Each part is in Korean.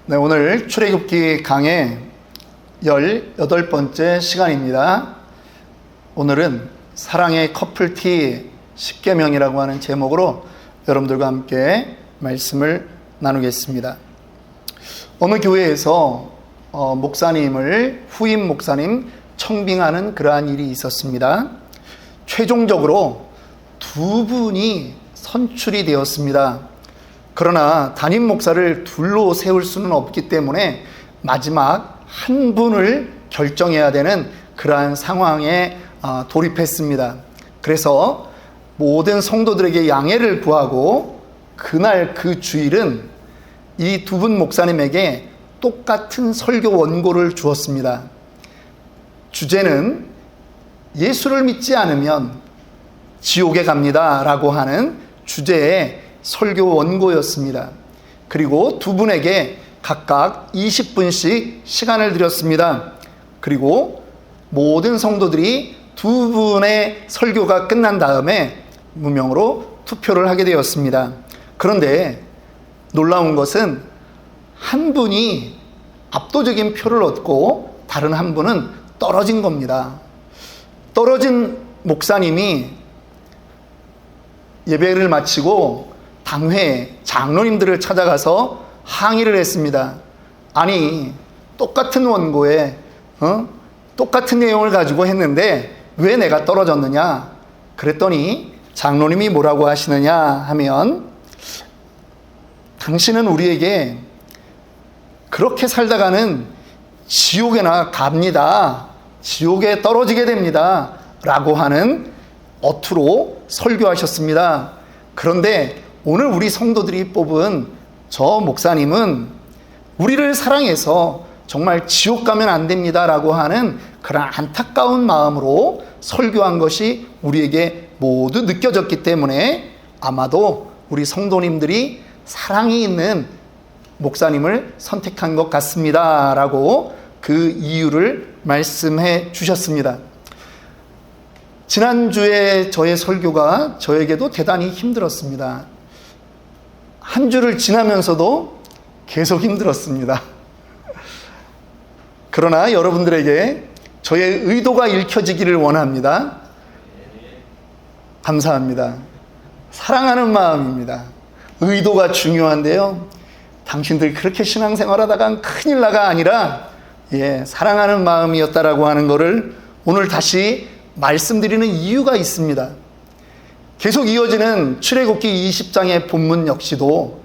네, 오늘 출애굽기 강의 18번째 시간입니다. 오늘은 사랑의 커플티 10계명이라고 하는 제목으로 여러분들과 함께 말씀을 나누겠습니다. 어느 교회에서 목사님을 후임 목사님 청빙하는 그러한 일이 있었습니다. 최종적으로 두 분이 선출이 되었습니다. 그러나 담임 목사를 둘로 세울 수는 없기 때문에 마지막 한 분을 결정해야 되는 그러한 상황에 돌입했습니다. 그래서 모든 성도들에게 양해를 구하고 그날 그 주일은 이 두 분 목사님에게 똑같은 설교 원고를 주었습니다. 주제는 예수를 믿지 않으면 지옥에 갑니다 라고 하는 주제의 설교 원고였습니다. 그리고 두 분에게 각각 20분씩 시간을 드렸습니다. 그리고 모든 성도들이 두 분의 설교가 끝난 다음에 무명으로 투표를 하게 되었습니다. 그런데 놀라운 것은 한 분이 압도적인 표를 얻고 다른 한 분은 떨어진 겁니다. 떨어진 목사님이 예배를 마치고 당회 장로님들을 찾아가서 항의를 했습니다. 아니, 똑같은 원고에 똑같은 내용을 가지고 했는데 왜 내가 떨어졌느냐? 그랬더니 장로님이 뭐라고 하시느냐 하면, 당신은 우리에게 그렇게 살다가는 지옥에나 갑니다, 지옥에 떨어지게 됩니다 라고 하는 어투로 설교하셨습니다. 그런데 오늘 우리 성도들이 뽑은 저 목사님은 우리를 사랑해서 정말 지옥 가면 안 됩니다 라고 하는 그런 안타까운 마음으로 설교한 것이 우리에게 모두 느껴졌기 때문에 아마도 우리 성도님들이 사랑이 있는 목사님을 선택한 것 같습니다 라고 그 이유를 말씀해 주셨습니다. 지난주에 저의 설교가 저에게도 대단히 힘들었습니다. 한 주를 지나면서도 계속 힘들었습니다. 그러나 여러분들에게 저의 의도가 읽혀지기를 원합니다. 감사합니다. 사랑하는 마음입니다. 의도가 중요한데요, 당신들 그렇게 신앙생활하다간 큰일 나가 아니라 사랑하는 마음이었다라고 하는 것을 오늘 다시 말씀드리는 이유가 있습니다. 계속 이어지는 출애굽기 20장의 본문 역시도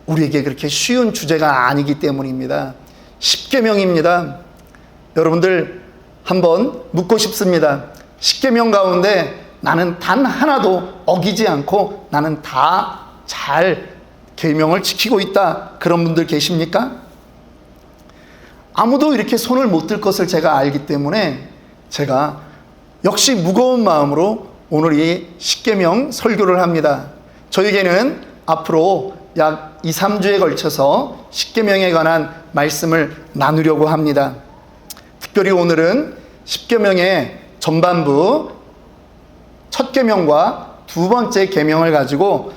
우리에게 그렇게 쉬운 주제가 아니기 때문입니다. 10계명입니다. 여러분들 한번 묻고 싶습니다. 10계명 가운데 나는 단 하나도 어기지 않고 나는 다 잘 계명을 지키고 있다, 그런 분들 계십니까? 아무도 이렇게 손을 못 들 것을 제가 알기 때문에 제가 역시 무거운 마음으로 오늘 이 10계명 설교를 합니다. 저에게는 앞으로 약 2, 3주에 걸쳐서 10계명에 관한 말씀을 나누려고 합니다. 특별히 오늘은 10계명의 전반부 첫 계명과 두 번째 계명을 가지고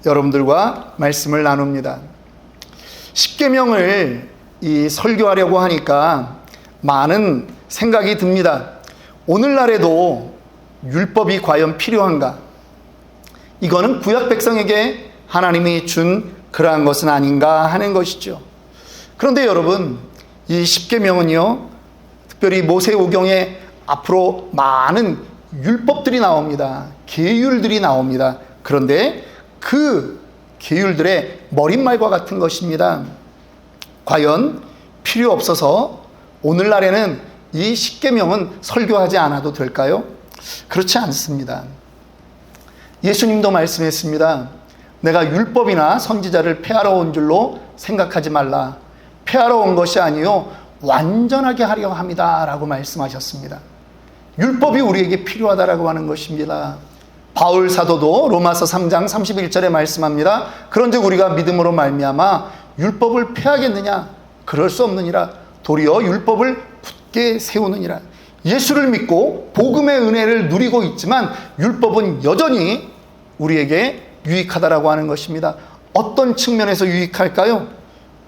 여러분들과 말씀을 나눕니다. 10계명을 설교하려고 하니까 많은 생각이 듭니다. 오늘날에도 율법이 과연 필요한가? 이거는 구약 백성에게 하나님이 준 그러한 것은 아닌가 하는 것이죠. 그런데 여러분, 이 10계명은요, 특별히 모세오경에 앞으로 많은 율법들이 나옵니다. 계율들이 나옵니다. 그런데 그 계율들의 머릿말과 같은 것입니다. 과연 필요 없어서 오늘날에는 이 10계명은 설교하지 않아도 될까요? 그렇지 않습니다. 예수님도 말씀했습니다. 내가 율법이나 선지자를 폐하러 온 줄로 생각하지 말라. 폐하러 온 것이 아니요 완전하게 하려 합니다 라고 말씀하셨습니다. 율법이 우리에게 필요하다라고 하는 것입니다. 바울 사도도 로마서 3장 31절에 말씀합니다. 그런즉 우리가 믿음으로 말미암아 율법을 폐하겠느냐? 그럴 수 없느니라. 도리어 율법을 굳게 세우느니라. 예수를 믿고 복음의 은혜를 누리고 있지만 율법은 여전히 우리에게 유익하다라고 하는 것입니다. 어떤 측면에서 유익할까요?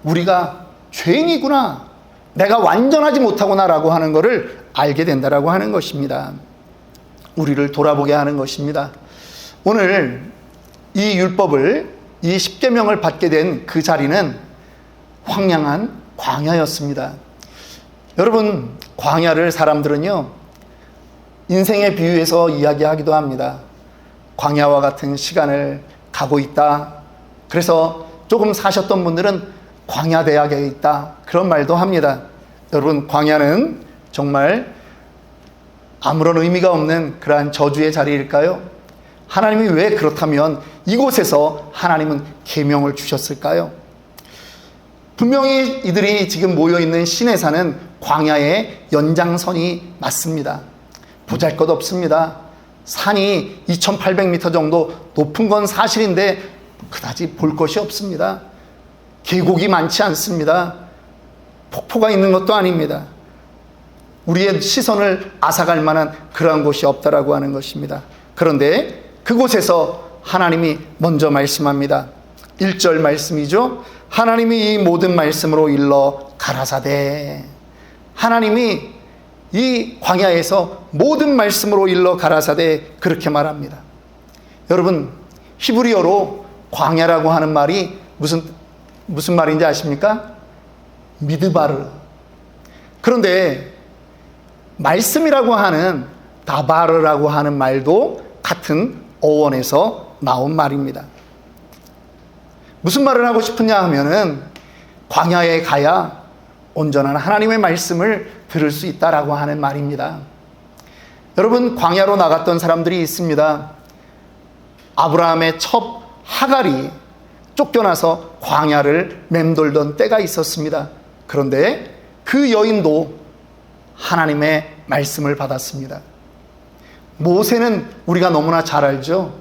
우리가 죄인이구나, 내가 완전하지 못하구나라고 하는 것을 알게 된다라고 하는 것입니다. 우리를 돌아보게 하는 것입니다. 오늘 이 율법을, 이 십계명을 받게 된 그 자리는 황량한 광야였습니다. 여러분, 광야를 사람들은요, 인생의 비유에서 이야기하기도 합니다. 광야와 같은 시간을 가고 있다. 그래서 조금 사셨던 분들은 광야 대학에 있다, 그런 말도 합니다. 여러분, 광야는 정말 아무런 의미가 없는 그러한 저주의 자리일까요? 하나님이 왜 그렇다면 이곳에서 하나님은 계명을 주셨을까요? 분명히 이들이 지금 모여있는 시내산은 광야의 연장선이 맞습니다. 보잘것없습니다. 산이 2800m 정도 높은 건 사실인데 그다지 볼 것이 없습니다. 계곡이 많지 않습니다. 폭포가 있는 것도 아닙니다. 우리의 시선을 앗아갈 만한 그러한 곳이 없다라고 하는 것입니다. 그런데 그곳에서 하나님이 먼저 말씀합니다. 1절 말씀이죠. 하나님이 이 모든 말씀으로 일러 가라사대. 하나님이 이 광야에서 모든 말씀으로 일러 가라사대, 그렇게 말합니다. 여러분, 히브리어로 광야라고 하는 말이 무슨 말인지 아십니까? 미드바르. 그런데 말씀이라고 하는 다바르라고 하는 말도 같은 어원에서 나온 말입니다. 무슨 말을 하고 싶으냐 하면은 광야에 가야 온전한 하나님의 말씀을 들을 수 있다라고 하는 말입니다. 여러분, 광야로 나갔던 사람들이 있습니다. 아브라함의 첩 하갈이 쫓겨나서 광야를 맴돌던 때가 있었습니다. 그런데 그 여인도 하나님의 말씀을 받았습니다. 모세는 우리가 너무나 잘 알죠.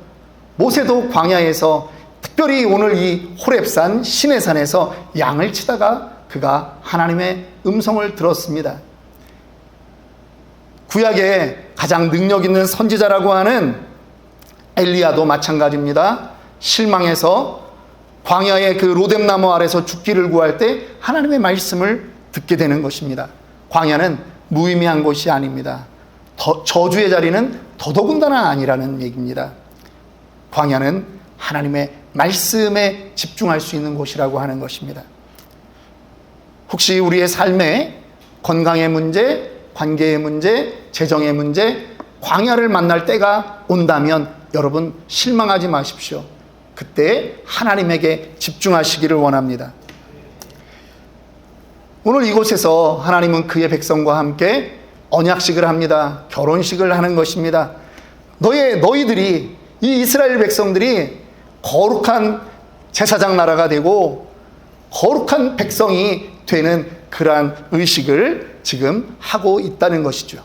모세도 광야에서, 특별히 오늘 이 호렙산 시내산에서 양을 치다가 그가 하나님의 음성을 들었습니다. 구약의 가장 능력 있는 선지자라고 하는 엘리야도 마찬가지입니다. 실망해서 광야의 그 로뎀나무 아래서 죽기를 구할 때 하나님의 말씀을 듣게 되는 것입니다. 광야는 무의미한 곳이 아닙니다. 저주의 자리는 더더군다나 아니라는 얘기입니다. 광야는 하나님의 말씀에 집중할 수 있는 곳이라고 하는 것입니다. 혹시 우리의 삶에 건강의 문제, 관계의 문제, 재정의 문제, 광야를 만날 때가 온다면 여러분, 실망하지 마십시오. 그때 하나님에게 집중하시기를 원합니다. 오늘 이곳에서 하나님은 그의 백성과 함께 언약식을 합니다. 결혼식을 하는 것입니다. 너희들이, 이 이스라엘 백성들이 거룩한 제사장 나라가 되고 거룩한 백성이 되는 그러한 의식을 지금 하고 있다는 것이죠.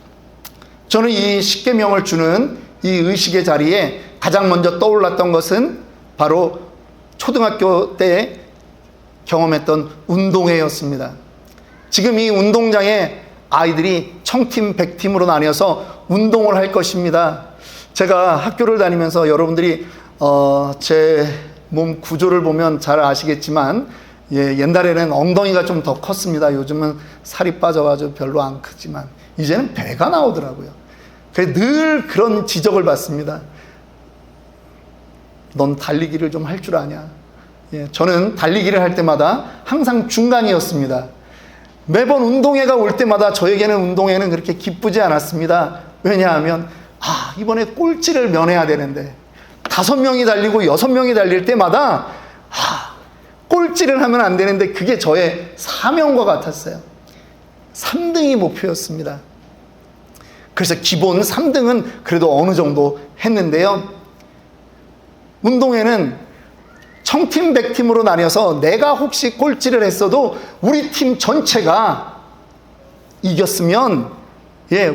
저는 이 십계명을 주는 이 의식의 자리에 가장 먼저 떠올랐던 것은 바로 초등학교 때 경험했던 운동회였습니다. 지금 이 운동장에 아이들이 청팀, 백팀으로 나뉘어서 운동을 할 것입니다. 제가 학교를 다니면서 여러분들이 제 몸 구조를 보면 잘 아시겠지만, 옛날에는 엉덩이가 좀 더 컸습니다. 요즘은 살이 빠져가지고 별로 안 크지만 이제는 배가 나오더라고요. 그래서 늘 그런 지적을 받습니다. 넌 달리기를 좀 할 줄 아냐? 저는 달리기를 할 때마다 항상 중간이었습니다. 매번 운동회가 올 때마다 저에게는 운동회는 그렇게 기쁘지 않았습니다. 왜냐하면 이번에 꼴찌를 면해야 되는데 5명이 달리고 6명이 달릴 때마다 꼴찌를 하면 안 되는데 그게 저의 사명과 같았어요. 3등이 목표였습니다. 그래서 기본 3등은 그래도 어느 정도 했는데요. 운동회는 청팀, 백팀으로 나뉘어서 내가 혹시 꼴찌를 했어도 우리 팀 전체가 이겼으면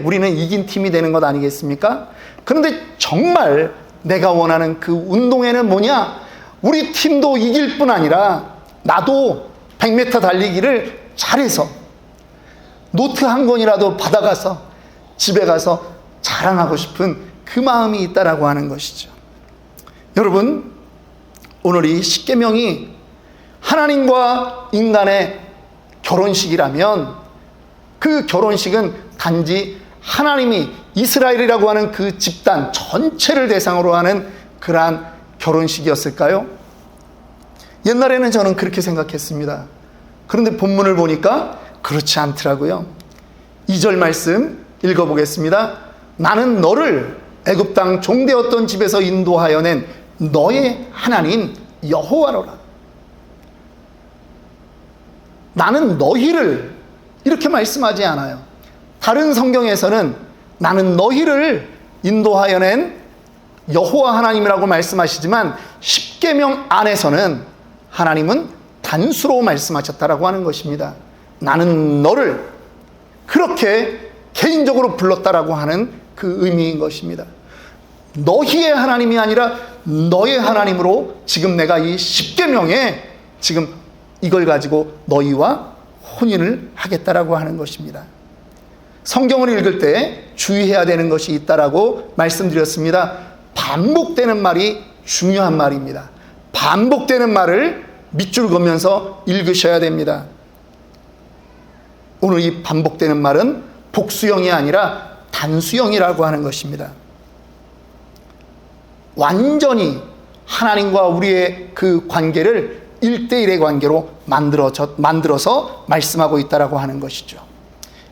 우리는 이긴 팀이 되는 것 아니겠습니까? 그런데 정말 내가 원하는 그 운동회는 뭐냐? 우리 팀도 이길 뿐 아니라 나도 100m 달리기를 잘해서 노트 한 권이라도 받아가서 집에 가서 자랑하고 싶은 그 마음이 있다라고 하는 것이죠. 여러분, 오늘 이 십계명이 하나님과 인간의 결혼식이라면 그 결혼식은 단지 하나님이 이스라엘이라고 하는 그 집단 전체를 대상으로 하는 그러한 결혼식이었을까요? 옛날에는 저는 그렇게 생각했습니다. 그런데 본문을 보니까 그렇지 않더라고요. 2절 말씀 읽어보겠습니다. 나는 너를 애굽 땅 종되었던 집에서 인도하여 낸 너의 하나님 여호와로라. 나는 너희를 이렇게 말씀하지 않아요. 다른 성경에서는 나는 너희를 인도하여 낸 여호와 하나님이라고 말씀하시지만 십계명 안에서는 하나님은 단수로 말씀하셨다라고 하는 것입니다. 나는 너를 그렇게 개인적으로 불렀다라고 하는 그 의미인 것입니다. 너희의 하나님이 아니라 너의 하나님으로 지금 내가 이 십계명에 지금 이걸 가지고 너희와 혼인을 하겠다라고 하는 것입니다. 성경을 읽을 때 주의해야 되는 것이 있다라고 말씀드렸습니다. 반복되는 말이 중요한 말입니다. 반복되는 말을 밑줄 그으면서 읽으셔야 됩니다. 오늘 이 반복되는 말은 복수형이 아니라 단수형이라고 하는 것입니다. 완전히 하나님과 우리의 그 관계를 1대1의 관계로 만들어서 말씀하고 있다라고 하는 것이죠.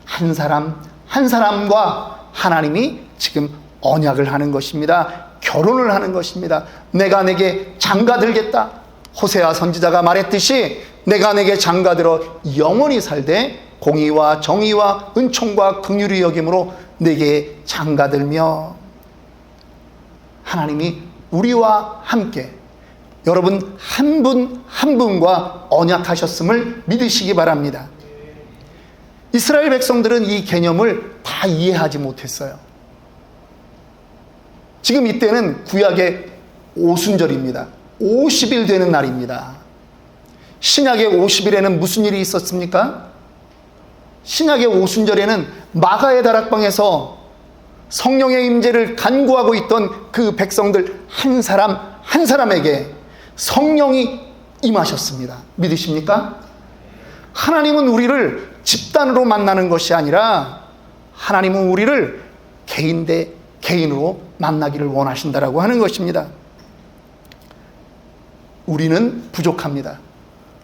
한 사람 한 사람과 하나님이 지금 언약을 하는 것입니다. 결혼을 하는 것입니다. 내가 내게 장가들겠다. 호세아 선지자가 말했듯이 내가 내게 장가들어 영원히 살되 공의와 정의와 은총과 긍휼히 여김으로 내게 장가들며, 하나님이 우리와 함께 여러분 한 분 한 분과 언약하셨음을 믿으시기 바랍니다. 이스라엘 백성들은 이 개념을 다 이해하지 못했어요. 지금 이때는 구약의 오순절입니다. 50일 되는 날입니다. 신약의 50일에는 무슨 일이 있었습니까? 신약의 오순절에는 마가의 다락방에서 성령의 임재를 간구하고 있던 그 백성들 한 사람 한 사람에게 성령이 임하셨습니다. 믿으십니까? 하나님은 우리를 집단으로 만나는 것이 아니라 하나님은 우리를 개인 대 개인으로 만나기를 원하신다라고 하는 것입니다. 우리는 부족합니다.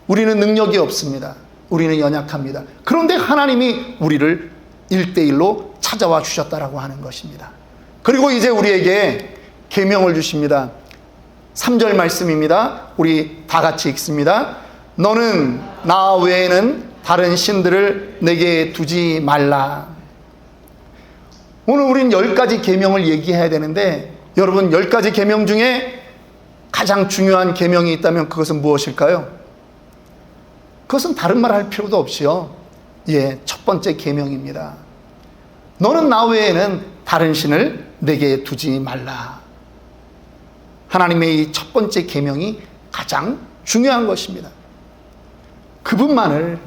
우리는 능력이 없습니다. 우리는 연약합니다. 그런데 하나님이 우리를 1대1로 찾아와 주셨다라고 하는 것입니다. 그리고 이제 우리에게 계명을 주십니다. 3절 말씀입니다. 우리 다 같이 읽습니다. 너는 나 외에는 다른 신들을 내게 두지 말라. 오늘 우린 10가지 계명을 얘기해야 되는데, 여러분 10가지 계명 중에 가장 중요한 계명이 있다면 그것은 무엇일까요? 그것은 다른 말 할 필요도 없이요. 첫 번째 계명입니다. 너는 나 외에는 다른 신을 내게 두지 말라. 하나님의 이 첫 번째 계명이 가장 중요한 것입니다. 그분만을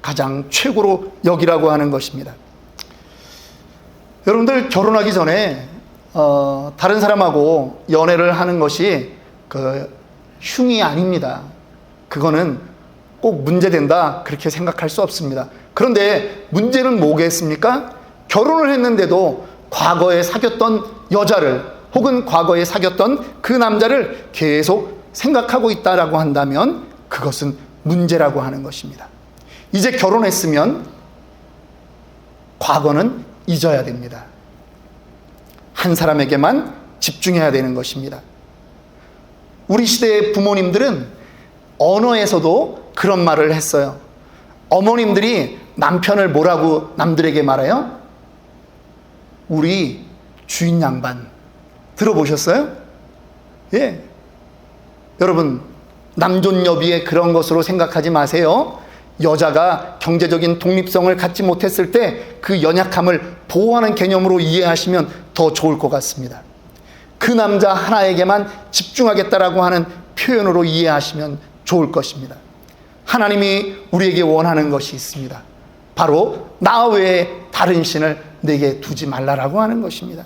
가장 최고로 여기라고 하는 것입니다. 여러분들 결혼하기 전에 다른 사람하고 연애를 하는 것이 흉이 아닙니다. 그거는 꼭 문제된다 그렇게 생각할 수 없습니다. 그런데 문제는 뭐겠습니까? 결혼을 했는데도 과거에 사귀었던 여자를 혹은 과거에 사귀었던 그 남자를 계속 생각하고 있다라고 한다면 그것은 문제라고 하는 것입니다. 이제 결혼했으면 과거는 잊어야 됩니다. 한 사람에게만 집중해야 되는 것입니다. 우리 시대의 부모님들은 언어에서도 그런 말을 했어요. 어머님들이 남편을 뭐라고 남들에게 말해요? 우리 주인 양반. 들어보셨어요? 예. 여러분, 남존여비의 그런 것으로 생각하지 마세요. 여자가 경제적인 독립성을 갖지 못했을 때 그 연약함을 보호하는 개념으로 이해하시면 더 좋을 것 같습니다. 그 남자 하나에게만 집중하겠다라고 하는 표현으로 이해하시면 좋을 것입니다. 하나님이 우리에게 원하는 것이 있습니다. 바로 나 외에 다른 신을 내게 두지 말라라고 하는 것입니다.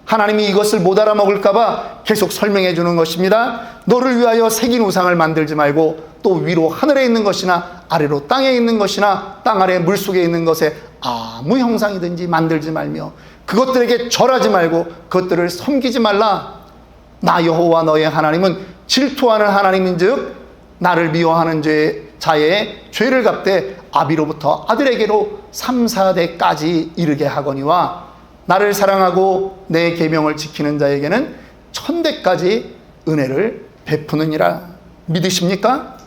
하나님이 이것을 못 알아먹을까봐 계속 설명해 주는 것입니다. 너를 위하여 새긴 우상을 만들지 말고 또 위로 하늘에 있는 것이나 아래로 땅에 있는 것이나 땅 아래 물속에 있는 것에 아무 형상이든지 만들지 말며 그것들에게 절하지 말고 그것들을 섬기지 말라. 나 여호와 너의 하나님은 질투하는 하나님인즉 나를 미워하는 자의 죄를 갚되 아비로부터 아들에게로 3, 4대까지 이르게 하거니와 나를 사랑하고 내 계명을 지키는 자에게는 1000대까지 은혜를 베푸느니라. 믿으십니까?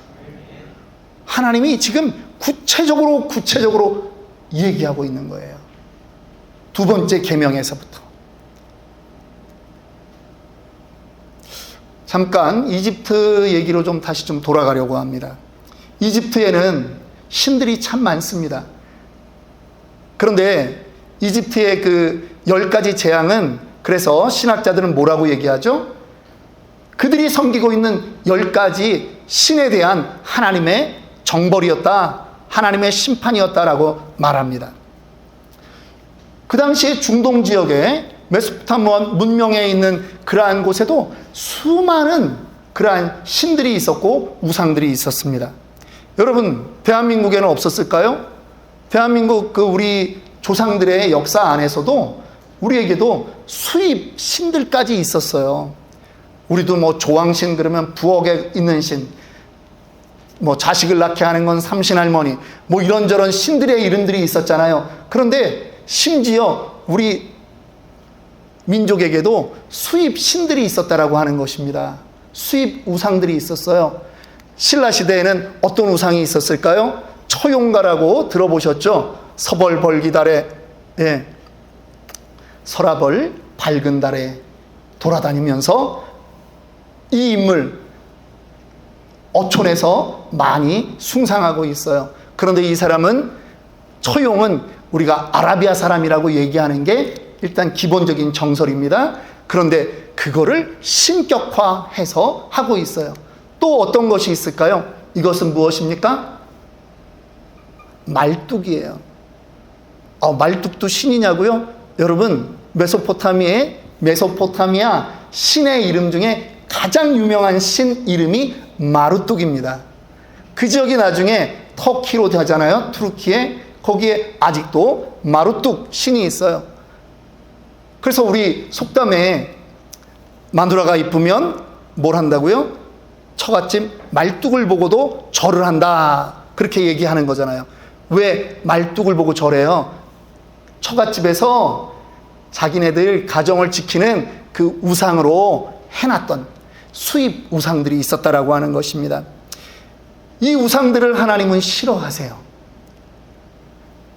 하나님이 지금 구체적으로 얘기하고 있는 거예요. 두 번째 계명에서부터. 잠깐 이집트 얘기로 다시 돌아가려고 합니다. 이집트에는 신들이 참 많습니다. 그런데 이집트의 그 10가지 재앙은 그래서 신학자들은 뭐라고 얘기하죠? 그들이 섬기고 있는 10가지 신에 대한 하나님의 정벌이었다, 하나님의 심판이었다라고 말합니다. 그 당시에 중동 지역에 메소포타미아 문명에 있는 그러한 곳에도 수많은 그러한 신들이 있었고 우상들이 있었습니다. 여러분, 대한민국에는 없었을까요? 대한민국 우리 조상들의 역사 안에서도 우리에게도 수입 신들까지 있었어요. 우리도 조왕신 그러면 부엌에 있는 신, 자식을 낳게 하는 건 삼신할머니, 이런저런 신들의 이름들이 있었잖아요. 그런데 심지어 우리 민족에게도 수입 신들이 있었다라고 하는 것입니다. 수입 우상들이 있었어요. 신라 시대에는 어떤 우상이 있었을까요? 처용가라고 들어보셨죠? 서벌 벌기달에, 설아벌 밝은 달에 돌아다니면서 이 인물 어촌에서 많이 숭상하고 있어요. 그런데 이 사람은, 처용은 우리가 아라비아 사람이라고 얘기하는 게 일단 기본적인 정설입니다. 그런데 그거를 신격화해서 하고 있어요. 또 어떤 것이 있을까요? 이것은 무엇입니까? 말뚝이에요. 말뚝도 신이냐고요? 여러분, 메소포타미아 신의 이름 중에 가장 유명한 신 이름이 마루뚝입니다. 그 지역이 나중에 터키로 되잖아요. 투르키에. 거기에 아직도 마루뚝 신이 있어요. 그래서 우리 속담에 마누라가 이쁘면 뭘 한다고요? 처갓집 말뚝을 보고도 절을 한다, 그렇게 얘기하는 거잖아요. 왜 말뚝을 보고 절해요? 처갓집에서 자기네들 가정을 지키는 그 우상으로 해놨던 수입 우상들이 있었다라고 하는 것입니다. 이 우상들을 하나님은 싫어하세요.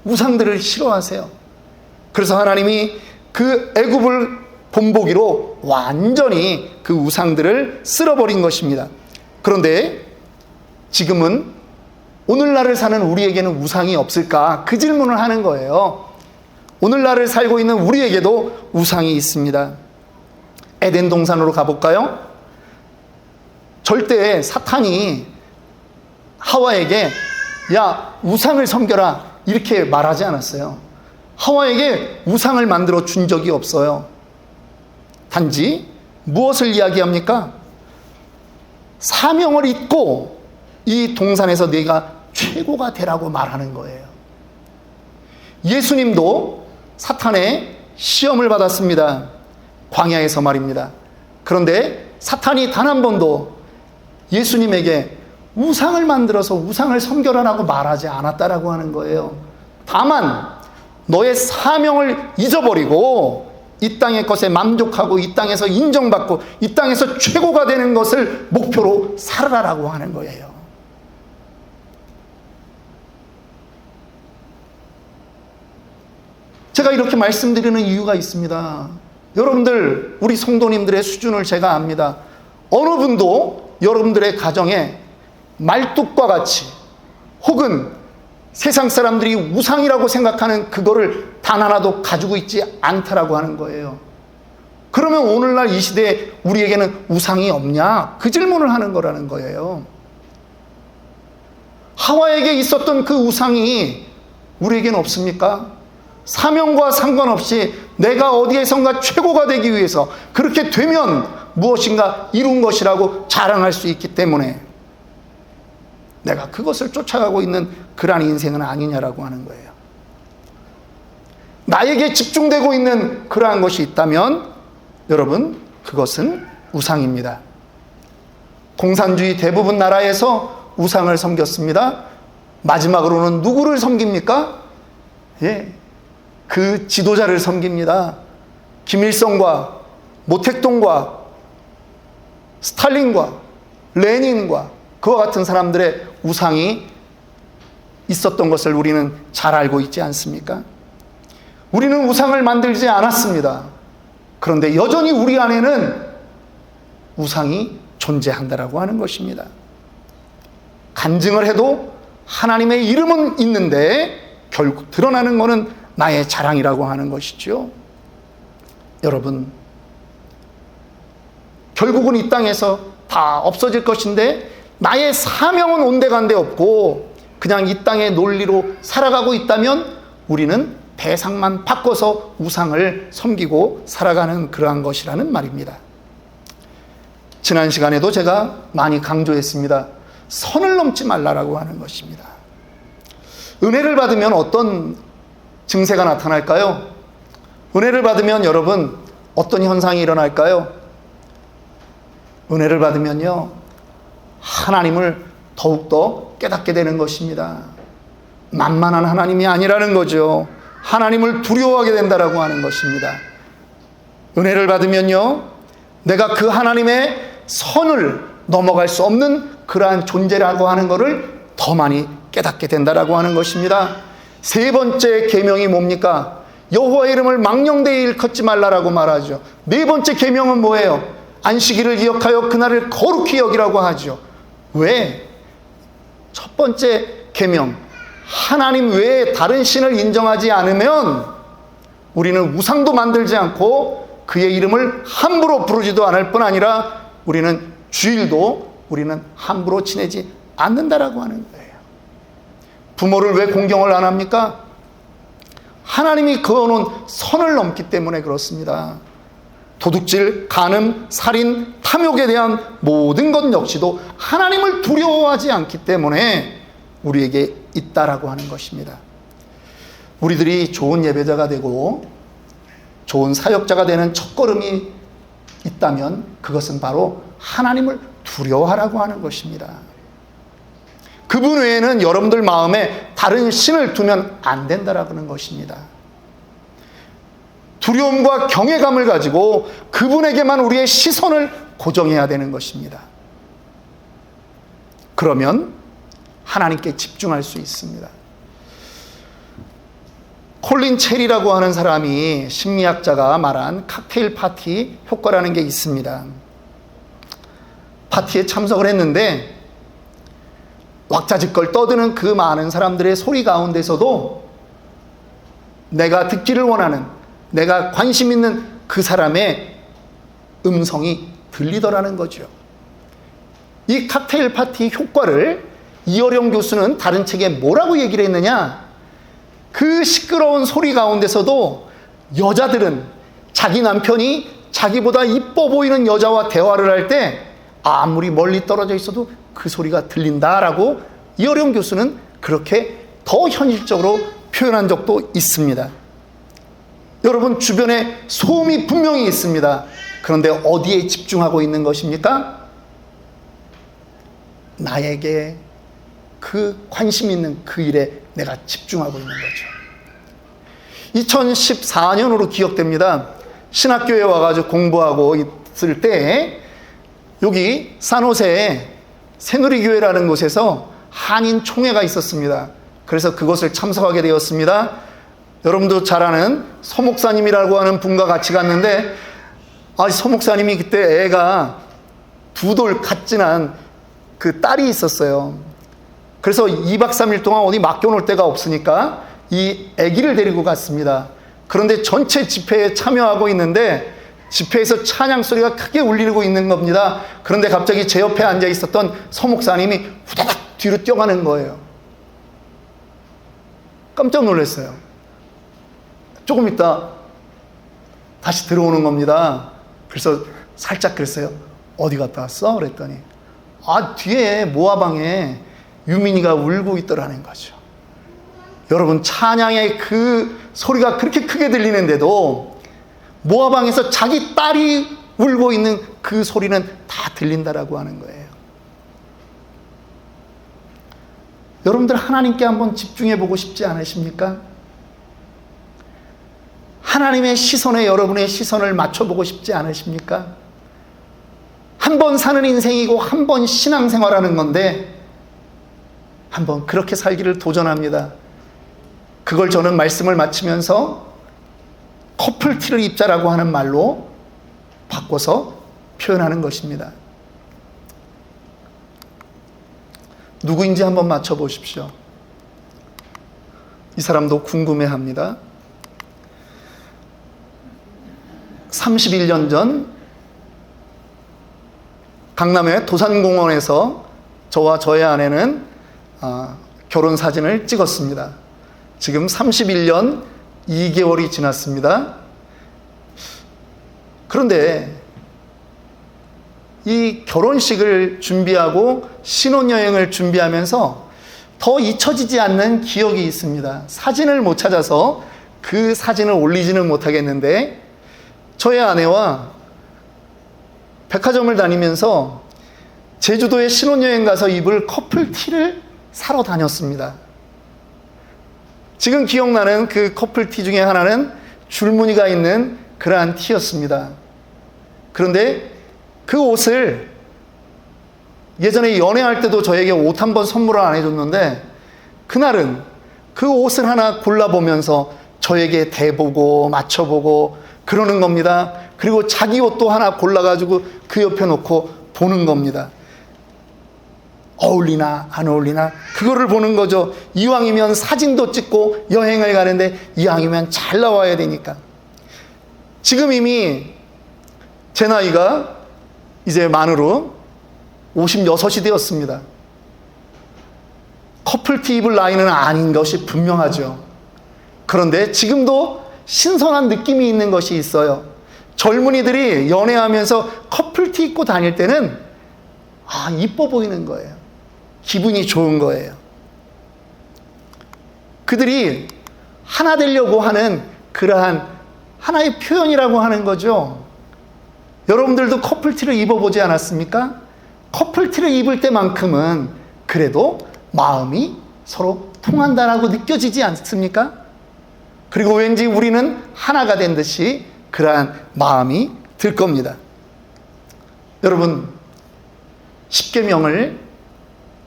우상들을 싫어하세요. 그래서 하나님이 그 애굽을 본보기로 완전히 그 우상들을 쓸어버린 것입니다. 그런데 지금은 오늘날을 사는 우리에게는 우상이 없을까? 그 질문을 하는 거예요. 오늘날을 살고 있는 우리에게도 우상이 있습니다. 에덴 동산으로 가볼까요? 절대 사탄이 하와에게 야, 우상을 섬겨라, 이렇게 말하지 않았어요. 하와에게 우상을 만들어 준 적이 없어요. 단지 무엇을 이야기합니까? 사명을 잊고 이 동산에서 네가 최고가 되라고 말하는 거예요. 예수님도 사탄의 시험을 받았습니다. 광야에서 말입니다. 그런데 사탄이 단 한 번도 예수님에게 우상을 만들어서 우상을 섬겨라라고 말하지 않았다라고 하는 거예요. 다만 너의 사명을 잊어버리고 이 땅의 것에 만족하고 이 땅에서 인정받고 이 땅에서 최고가 되는 것을 목표로 살아라라고 하는 거예요. 제가 이렇게 말씀드리는 이유가 있습니다. 여러분들, 우리 성도님들의 수준을 제가 압니다. 어느 분도 여러분들의 가정에 말뚝과 같이 혹은 세상 사람들이 우상이라고 생각하는 그거를 단 하나도 가지고 있지 않다라고 하는 거예요. 그러면 오늘날 이 시대에 우리에게는 우상이 없냐? 그 질문을 하는 거라는 거예요. 하와에게 있었던 그 우상이 우리에게는 없습니까? 사명과 상관없이 내가 어디에선가 최고가 되기 위해서 그렇게 되면 무엇인가 이룬 것이라고 자랑할 수 있기 때문에 내가 그것을 쫓아가고 있는 그러한 인생은 아니냐라고 하는 거예요. 나에게 집중되고 있는 그러한 것이 있다면 여러분, 그것은 우상입니다. 공산주의 대부분 나라에서 우상을 섬겼습니다. 마지막으로는 누구를 섬깁니까? 그 지도자를 섬깁니다. 김일성과 모택동과 스탈린과 레닌과 그와 같은 사람들의 우상이 있었던 것을 우리는 잘 알고 있지 않습니까? 우리는 우상을 만들지 않았습니다. 그런데 여전히 우리 안에는 우상이 존재한다라고 하는 것입니다. 간증을 해도 하나님의 이름은 있는데 결국 드러나는 것은 나의 자랑이라고 하는 것이죠. 여러분, 결국은 이 땅에서 다 없어질 것인데 나의 사명은 온데간데 없고 그냥 이 땅의 논리로 살아가고 있다면 우리는 대상만 바꿔서 우상을 섬기고 살아가는 그러한 것이라는 말입니다. 지난 시간에도 제가 많이 강조했습니다. 선을 넘지 말라라고 하는 것입니다. 은혜를 받으면 어떤 증세가 나타날까요? 은혜를 받으면 여러분 어떤 현상이 일어날까요? 은혜를 받으면요, 하나님을 더욱더 깨닫게 되는 것입니다. 만만한 하나님이 아니라는 거죠. 하나님을 두려워하게 된다라고 하는 것입니다. 은혜를 받으면요, 내가 그 하나님의 선을 넘어갈 수 없는 그러한 존재라고 하는 것을 더 많이 깨닫게 된다라고 하는 것입니다. 세 번째 계명이 뭡니까? 여호와의 이름을 망령되이 일컫지 말라라고 말하죠. 네 번째 계명은 뭐예요? 안식일을 기억하여 그날을 거룩히 여기라고 하죠. 왜? 첫 번째 계명, 하나님 외에 다른 신을 인정하지 않으면 우리는 우상도 만들지 않고 그의 이름을 함부로 부르지도 않을 뿐 아니라 우리는 주일도 우리는 함부로 지내지 않는다라고 하는 거예요. 부모를 왜 공경을 안 합니까? 하나님이 그어놓은 선을 넘기 때문에 그렇습니다. 도둑질, 간음, 살인, 탐욕에 대한 모든 것 역시도 하나님을 두려워하지 않기 때문에 우리에게 있다라고 하는 것입니다. 우리들이 좋은 예배자가 되고 좋은 사역자가 되는 첫걸음이 있다면 그것은 바로 하나님을 두려워하라고 하는 것입니다. 그분 외에는 여러분들 마음에 다른 신을 두면 안 된다라고 하는 것입니다. 두려움과 경외감을 가지고 그분에게만 우리의 시선을 고정해야 되는 것입니다. 그러면 하나님께 집중할 수 있습니다. 콜린 체리라고 하는 사람이 심리학자가 말한 칵테일 파티 효과라는 게 있습니다. 파티에 참석을 했는데 왁자지껄 떠드는 그 많은 사람들의 소리 가운데서도 내가 듣기를 원하는, 내가 관심 있는 그 사람의 음성이 들리더라는 거죠. 이 칵테일 파티 효과를 이어령 교수는 다른 책에 뭐라고 얘기를 했느냐? 그 시끄러운 소리 가운데서도 여자들은 자기 남편이 자기보다 이뻐 보이는 여자와 대화를 할 때 아무리 멀리 떨어져 있어도 그 소리가 들린다라고 이어령 교수는 그렇게 더 현실적으로 표현한 적도 있습니다. 여러분, 주변에 소음이 분명히 있습니다. 그런데 어디에 집중하고 있는 것입니까? 나에게 그 관심 있는 그 일에 내가 집중하고 있는 거죠. 2014년으로 기억됩니다. 신학교에 와가지고 공부하고 있을 때 여기 산호세에 새누리교회라는 곳에서 한인 총회가 있었습니다. 그래서 그것을 참석하게 되었습니다. 여러분도 잘 아는 서 목사님이라고 하는 분과 같이 갔는데 서 목사님이 그때 애가 2돌 갓 지난 그 딸이 있었어요. 그래서 2박 3일 동안 어디 맡겨놓을 데가 없으니까 이 아기를 데리고 갔습니다. 그런데 전체 집회에 참여하고 있는데 집회에서 찬양 소리가 크게 울리고 있는 겁니다. 그런데 갑자기 제 옆에 앉아 있었던 서 목사님이 후다닥 뒤로 뛰어가는 거예요. 깜짝 놀랐어요. 조금 있다 다시 들어오는 겁니다. 그래서 살짝 그랬어요. 어디 갔다 왔어? 그랬더니 뒤에 모아방에 유민이가 울고 있더라는 거죠. 여러분, 찬양의 그 소리가 그렇게 크게 들리는데도 모아방에서 자기 딸이 울고 있는 그 소리는 다 들린다라고 하는 거예요. 여러분들, 하나님께 한번 집중해 보고 싶지 않으십니까? 하나님의 시선에 여러분의 시선을 맞춰보고 싶지 않으십니까? 한 번 사는 인생이고 한 번 신앙생활하는 건데 한번 그렇게 살기를 도전합니다. 그걸 저는 말씀을 마치면서 커플티를 입자라고 하는 말로 바꿔서 표현하는 것입니다. 누구인지 한번 맞춰보십시오. 이 사람도 궁금해합니다. 31년 전 강남의 도산공원에서 저와 저의 아내는 결혼 사진을 찍었습니다. 지금 31년 2개월이 지났습니다. 그런데 이 결혼식을 준비하고 신혼여행을 준비하면서 더 잊혀지지 않는 기억이 있습니다. 사진을 못 찾아서 그 사진을 올리지는 못하겠는데 저의 아내와 백화점을 다니면서 제주도에 신혼여행 가서 입을 커플티를 사러 다녔습니다. 지금 기억나는 그 커플티 중에 하나는 줄무늬가 있는 그러한 티였습니다. 그런데 그 옷을 예전에 연애할 때도 저에게 옷 한 번 선물을 안 해줬는데 그날은 그 옷을 하나 골라보면서 저에게 대보고 맞춰보고 그러는 겁니다. 그리고 자기 옷도 하나 골라가지고 그 옆에 놓고 보는 겁니다. 어울리나 안 어울리나 그거를 보는 거죠. 이왕이면 사진도 찍고 여행을 가는데 이왕이면 잘 나와야 되니까. 지금 이미 제 나이가 이제 만으로 56이 되었습니다. 커플티 입을 나이는 아닌 것이 분명하죠. 그런데 지금도 신선한 느낌이 있는 것이 있어요. 젊은이들이 연애하면서 커플티 입고 다닐 때는 이뻐 보이는 거예요. 기분이 좋은 거예요. 그들이 하나 되려고 하는 그러한 하나의 표현이라고 하는 거죠. 여러분들도 커플티를 입어보지 않았습니까? 커플티를 입을 때만큼은 그래도 마음이 서로 통한다라고 느껴지지 않습니까? 그리고 왠지 우리는 하나가 된 듯이 그러한 마음이 들 겁니다. 여러분, 십계명을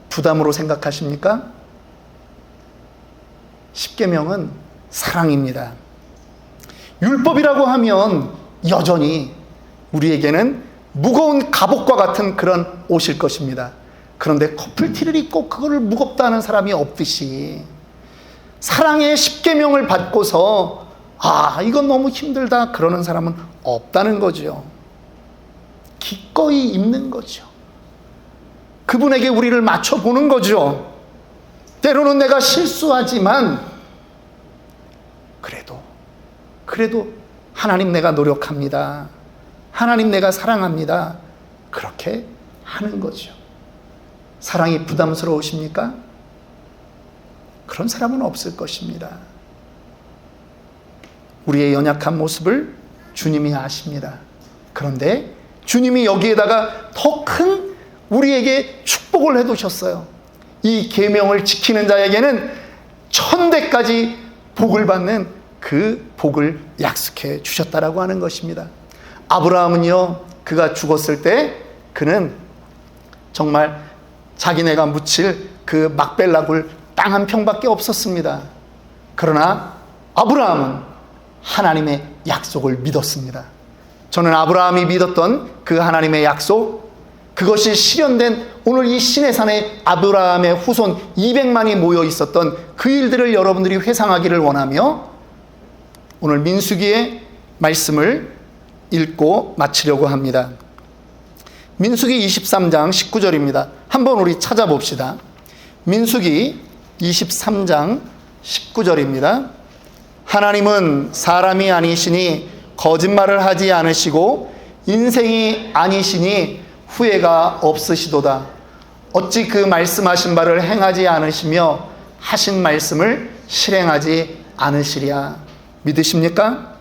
부담으로 생각하십니까? 십계명은 사랑입니다. 율법이라고 하면 여전히 우리에게는 무거운 갑옷과 같은 그런 옷일 것입니다. 그런데 커플티를 입고 그거를 무겁다는 사람이 없듯이 사랑의 십계명을 받고서 이건 너무 힘들다 그러는 사람은 없다는 거죠. 기꺼이 입는 거죠. 그분에게 우리를 맞춰보는 거죠. 때로는 내가 실수하지만 그래도 하나님 내가 노력합니다. 하나님 내가 사랑합니다. 그렇게 하는 거죠. 사랑이 부담스러우십니까? 그런 사람은 없을 것입니다. 우리의 연약한 모습을 주님이 아십니다. 그런데 주님이 여기에다가 더 큰 우리에게 축복을 해두셨어요. 이 계명을 지키는 자에게는 1000대까지 복을 받는 그 복을 약속해 주셨다라고 하는 것입니다. 아브라함은요, 그가 죽었을 때 그는 정말 자기네가 묻힐 그 막벨라굴 땅 한 평밖에 없었습니다. 그러나 아브라함은 하나님의 약속을 믿었습니다. 저는 아브라함이 믿었던 그 하나님의 약속, 그것이 실현된 오늘 이 시내산에 아브라함의 후손 200만이 모여 있었던 그 일들을 여러분들이 회상하기를 원하며 오늘 민수기의 말씀을 읽고 마치려고 합니다. 민수기 23장 19절입니다. 한번 우리 찾아봅시다. 민수기 23장 19절입니다. 하나님은 사람이 아니시니 거짓말을 하지 않으시고 인생이 아니시니 후회가 없으시도다. 어찌 그 말씀하신 바를 행하지 않으시며 하신 말씀을 실행하지 않으시랴. 믿으십니까?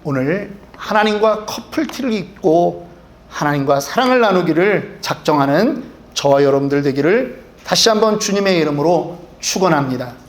오늘 하나님과 커플티를 입고 하나님과 사랑을 나누기를 작정하는 저와 여러분들 되기를 다시 한번 주님의 이름으로 축원합니다.